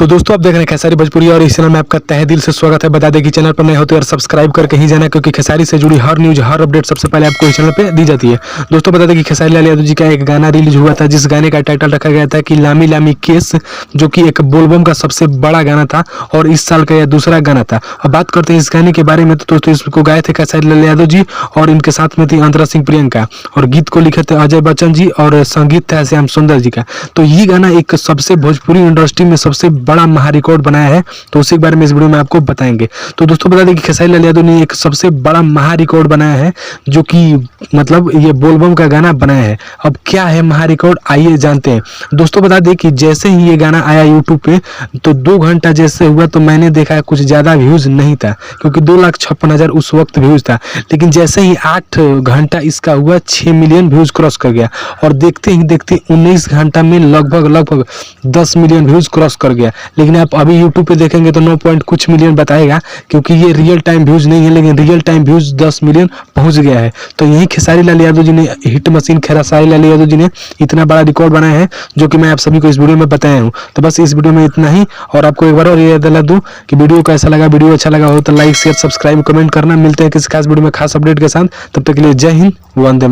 तो दोस्तों आप देख रहे हैं खेसारी भोजपुरी और इस चैनल में आपका तहे दिल से स्वागत है। बता दें कि चैनल पर नए होते और सब्सक्राइब करके ही जाना, क्योंकि खेसारी से जुड़ी हर न्यूज हर अपडेट सबसे पहले आपको इस चैनल पे दी जाती है। दोस्तों बता दें कि खेसारी लाल यादव जी का एक गाना रिलीज हुआ था, जिस गाने का टाइटल रखा गया था कि लामी लामी केस, जो कि एक बोलबम का सबसे बड़ा गाना था और इस साल का यह दूसरा गाना था। अब बात करते हैं इस गाने के बारे में। तो दोस्तों इसको गाए थे खेसारी लाल यादव जी और इनके साथ में थी अंतरा सिंह प्रियंका, और गीत को लिखे थे अजय बच्चन जी और संगीत था श्याम सुंदर जी का। तो ये गाना एक सबसे भोजपुरी इंडस्ट्री में सबसे बड़ा महारिकॉर्ड बनाया है, तो उसी के बारे में इस वीडियो में आपको बताएंगे। तो दोस्तों बता दें कि खेसारी लाल यादव ने एक सबसे बड़ा महारिकॉर्ड बनाया है, जो कि मतलब ये बोलबम का गाना बनाया है। अब क्या है महारिकॉर्ड, आइए जानते हैं। दोस्तों बता दें कि जैसे ही ये गाना आया यूट्यूब पे, तो 2 घंटा जैसे हुआ तो मैंने देखा कुछ ज़्यादा व्यूज़ नहीं था, क्योंकि 2,56,000 उस वक्त व्यूज़ था। लेकिन जैसे ही 8 घंटा इसका हुआ 6 मिलियन व्यूज़ क्रॉस कर गया, और देखते ही देखते 19 घंटा में लगभग 10 मिलियन व्यूज़ क्रॉस कर गया। लेकिन आप अभी यूट्यूब पे देखेंगे तो 9 पॉइंट कुछ मिलियन बताएगा, क्योंकि ये रियल टाइम व्यूज़ नहीं है, लेकिन रियल टाइम व्यूज़ 10 मिलियन पहुंच गया है। तो यही खेसारी लाल यादव जी ने, हिट मशीन खेसारी लाल यादव जी ने इतना बड़ा रिकॉर्ड बनाया है, जो कि मैं आप सभी को इस वीडियो में बताया हूँ। तो बस इस वीडियो में इतना ही, और आपको एक बार और ये दिला दूँ कि वीडियो कैसा लगा। वीडियो अच्छा लगा हो तो लाइक शेयर सब्सक्राइब कमेंट करना। मिलते हैं किसी खास वीडियो में खास अपडेट के साथ, तब तक के लिए जय हिंद, वंदे मातरम।